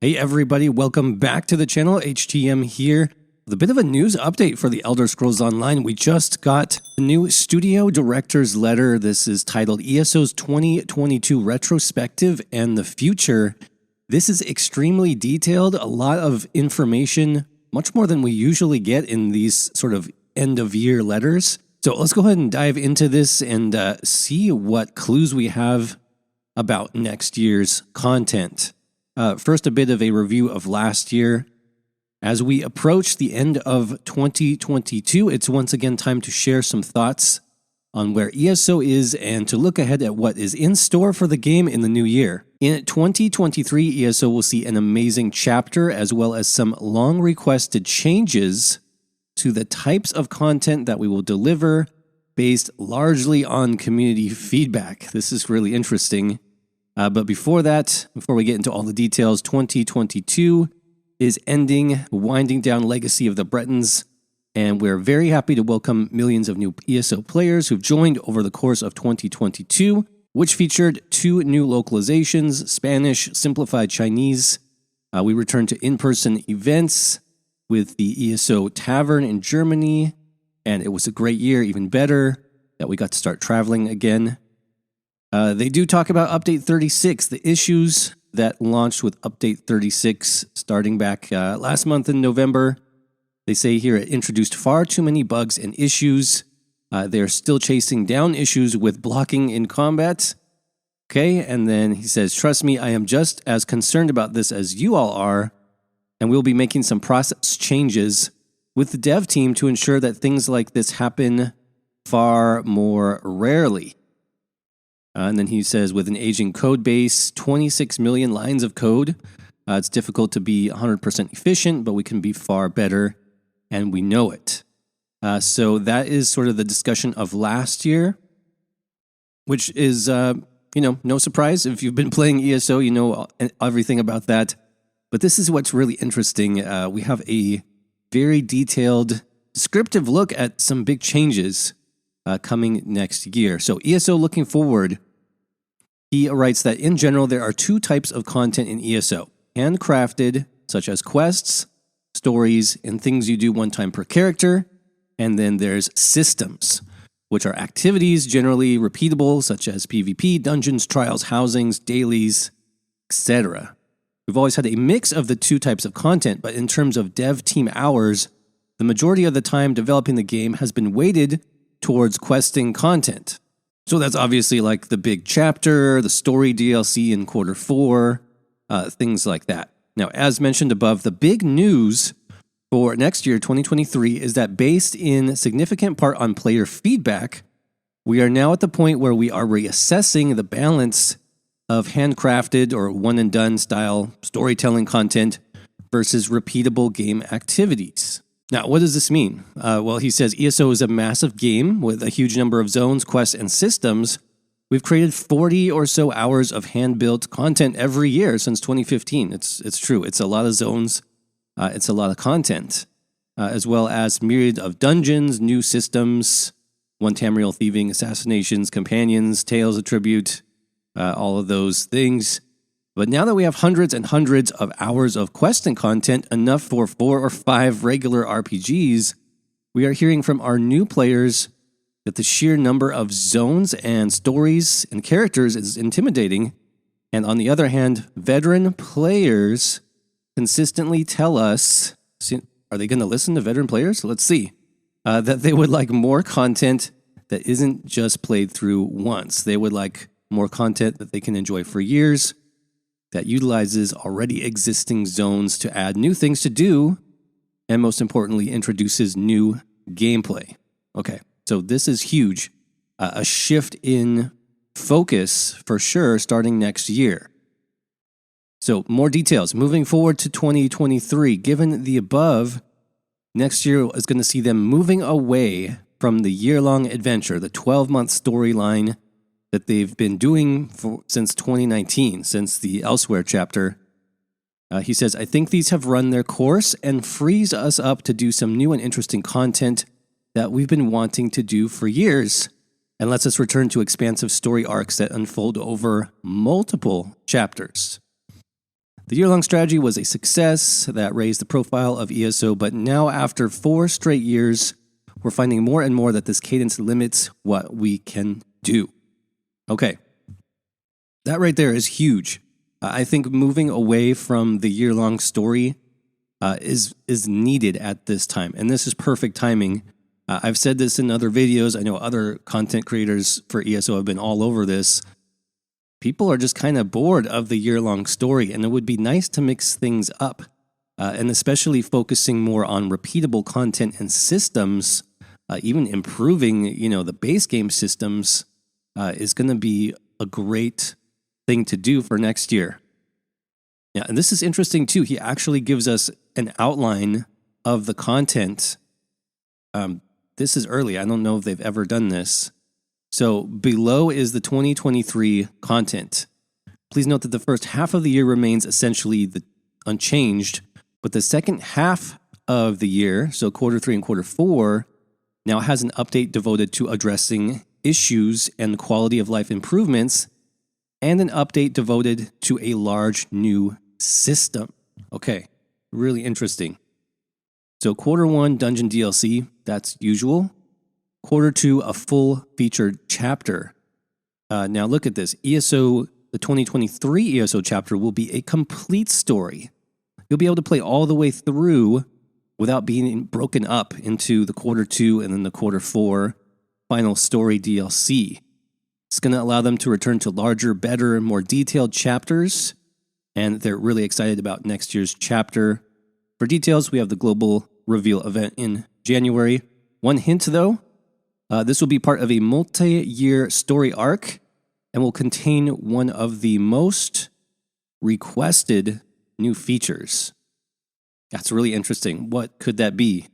Hey everybody, welcome back to the channel. HTM here with a bit of a news update for the Elder Scrolls Online. We just got a new studio director's letter. This is titled ESO's 2022 Retrospective and the Future. This is extremely detailed, a lot of information, much more than we usually get in these sort of end-of-year letters. So let's go ahead and dive into this and see what clues we have about next year's content. First, a bit of a review of last year. As we approach the end of 2022, it's once again time to share some thoughts on where ESO is and to look ahead at what is in store for the game in the new year. In 2023, ESO will see an amazing chapter as well as some long-requested changes to the types of content that we will deliver based largely on community feedback. This is really interesting. But before that, before we get into all the details, 2022 is ending, winding down Legacy of the Bretons, and we're very happy to welcome millions of new ESO players who've joined over the course of 2022, which featured 2 new localizations, Spanish, Simplified Chinese. We returned to in-person events with the ESO Tavern in Germany, and it was a great year, even better that we got to start traveling again. They do talk about Update 36, the issues that launched with Update 36 starting back last month in November. They say here it introduced far too many bugs and issues. They're still chasing down issues with blocking in combat. Okay, and then he says, trust me, I am just as concerned about this as you all are, and we'll be making some process changes with the dev team to ensure that things like this happen far more rarely. And then he says, with an aging code base, 26 million lines of code, it's difficult to be 100% efficient, but we can be far better, and we know it. So that is sort of the discussion of last year, which is, no surprise. If you've been playing ESO, you know everything about that. But this is what's really interesting. We have a very detailed, descriptive look at some big changes coming next year. So ESO looking forward. He writes that in general, there are 2 types of content in ESO. Handcrafted, such as quests, stories, and things you do one time per character. And then there's systems, which are activities generally repeatable, such as PvP, dungeons, trials, housings, dailies, etc. We've always had a mix of the 2 types of content, but in terms of dev team hours, the majority of the time developing the game has been weighted towards questing content. So that's obviously like the big chapter, the story DLC in Q4, things like that. Now, as mentioned above, the big news for next year, 2023, is that based in significant part on player feedback, we are now at the point where we are reassessing the balance of handcrafted or one-and-done style storytelling content versus repeatable game activities. Now, what does this mean? Well, he says ESO is a massive game with a huge number of zones, quests, and systems. We've created 40 or so hours of hand-built content every year since 2015. It's true. It's a lot of zones. It's a lot of content, as well as myriad of dungeons, new systems, one Tamriel thieving, assassinations, companions, tales of tribute, all of those things. But now that we have hundreds and hundreds of hours of questing content, enough for 4 or 5 regular RPGs, we are hearing from our new players that the sheer number of zones and stories and characters is intimidating. And on the other hand, veteran players consistently tell us, are they going to listen to veteran players? Let's see. That they would like more content that isn't just played through once. They would like more content that they can enjoy for years, that utilizes already existing zones to add new things to do, and most importantly, introduces new gameplay. Okay, so this is huge. A shift in focus for sure starting next year. So more details. Moving forward to 2023, given the above, next year is going to see them moving away from the year-long adventure, the 12-month storyline that they've been doing since 2019, since the Elsewhere chapter. He says, I think these have run their course and frees us up to do some new and interesting content that we've been wanting to do for years, and lets us return to expansive story arcs that unfold over multiple chapters. The year-long strategy was a success that raised the profile of ESO, but now after 4 straight years, we're finding more and more that this cadence limits what we can do. Okay, that right there is huge. I think moving away from the year-long story is needed at this time, and this is perfect timing. I've said this in other videos. I know other content creators for ESO have been all over this. People are just kind of bored of the year-long story, and it would be nice to mix things up, and especially focusing more on repeatable content and systems, even improving, the base game systems is going to be a great thing to do for next year. Yeah, and this is interesting too. He actually gives us an outline of the content. This is early. I don't know if they've ever done this. So below is the 2023 content. Please note that the first half of the year remains essentially unchanged, but the second half of the year, so quarter 3 and quarter 4, now has an update devoted to addressing issues and quality of life improvements, and an update devoted to a large new system. Okay, really interesting. So quarter 1, Dungeon DLC, that's usual. Quarter 2, a full featured chapter. Now look at this. ESO, the 2023 ESO chapter will be a complete story. You'll be able to play all the way through without being broken up into the quarter 2 and then the quarter 4 final story DLC. It's going to allow them to return to larger, better, more detailed chapters, and they're really excited about next year's chapter. For details, we have the global reveal event in January. One hint though, this will be part of a multi-year story arc and will contain one of the most requested new features. That's really interesting. What could that be?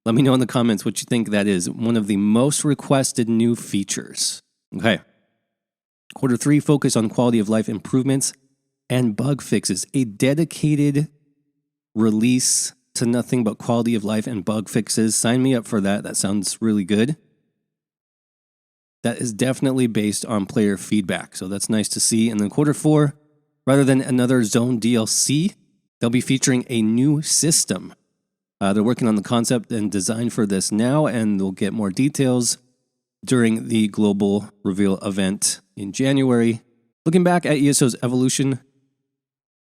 Let me know in the comments what you think that is. One of the most requested new features. Okay. Quarter 3, focus on quality of life improvements and bug fixes. A dedicated release to nothing but quality of life and bug fixes. Sign me up for that. That sounds really good. That is definitely based on player feedback, so that's nice to see. And then quarter 4, rather than another zone DLC, they'll be featuring a new system. They're working on the concept and design for this now, and they'll get more details during the global reveal event in January. Looking back at ESO's evolution,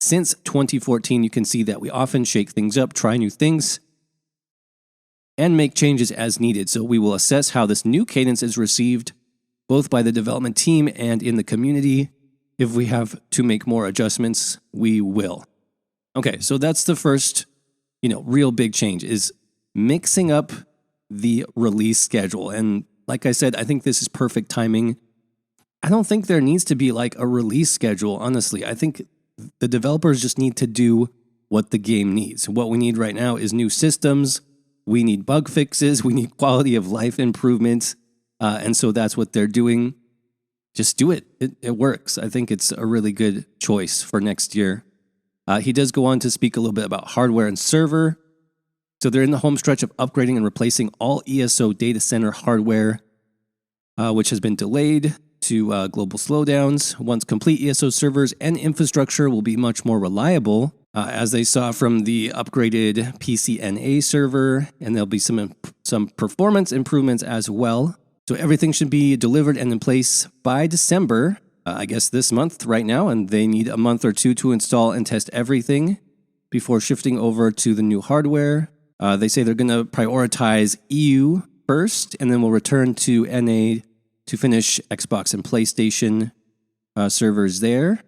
since 2014, you can see that we often shake things up, try new things, and make changes as needed. So we will assess how this new cadence is received, both by the development team and in the community. If we have to make more adjustments, we will. Okay, so that's the first, real big change, is mixing up the release schedule. And like I said, I think this is perfect timing. I don't think there needs to be like a release schedule, honestly. I think the developers just need to do what the game needs. What we need right now is new systems. We need bug fixes. We need quality of life improvements. And so that's what they're doing. Just do it. It works. I think it's a really good choice for next year. He does go on to speak a little bit about hardware and server. So they're in the home stretch of upgrading and replacing all ESO data center hardware, which has been delayed to global slowdowns. Once complete, ESO servers and infrastructure will be much more reliable, as they saw from the upgraded PCNA server, and there'll be some performance improvements as well. So everything should be delivered and in place by December, I guess this month right now, and they need a month or two to install and test everything before shifting over to the new hardware. They say they're going to prioritize EU first, and then we'll return to NA to finish Xbox and PlayStation servers there,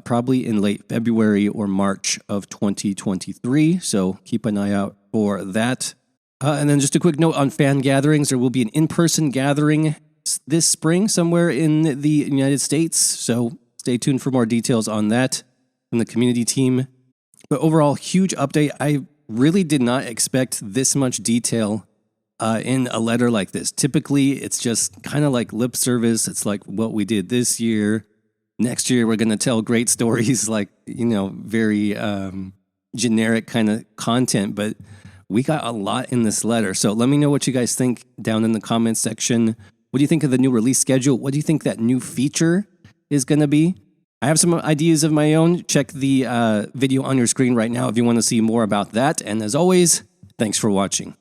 probably in late February or March of 2023. So keep an eye out for that. And then just a quick note on fan gatherings. There will be an in-person gathering this spring somewhere in the United States. So stay tuned for more details on that from the community team. But overall, huge update. I really did not expect this much detail in a letter like this. Typically, it's just kind of like lip service. It's like what we did this year. Next year, we're going to tell great stories, like, very generic kind of content. But we got a lot in this letter. So let me know what you guys think down in the comments section. What do you think of the new release schedule? What do you think that new feature is going to be? I have some ideas of my own. Check the video on your screen right now if you want to see more about that. And as always, thanks for watching.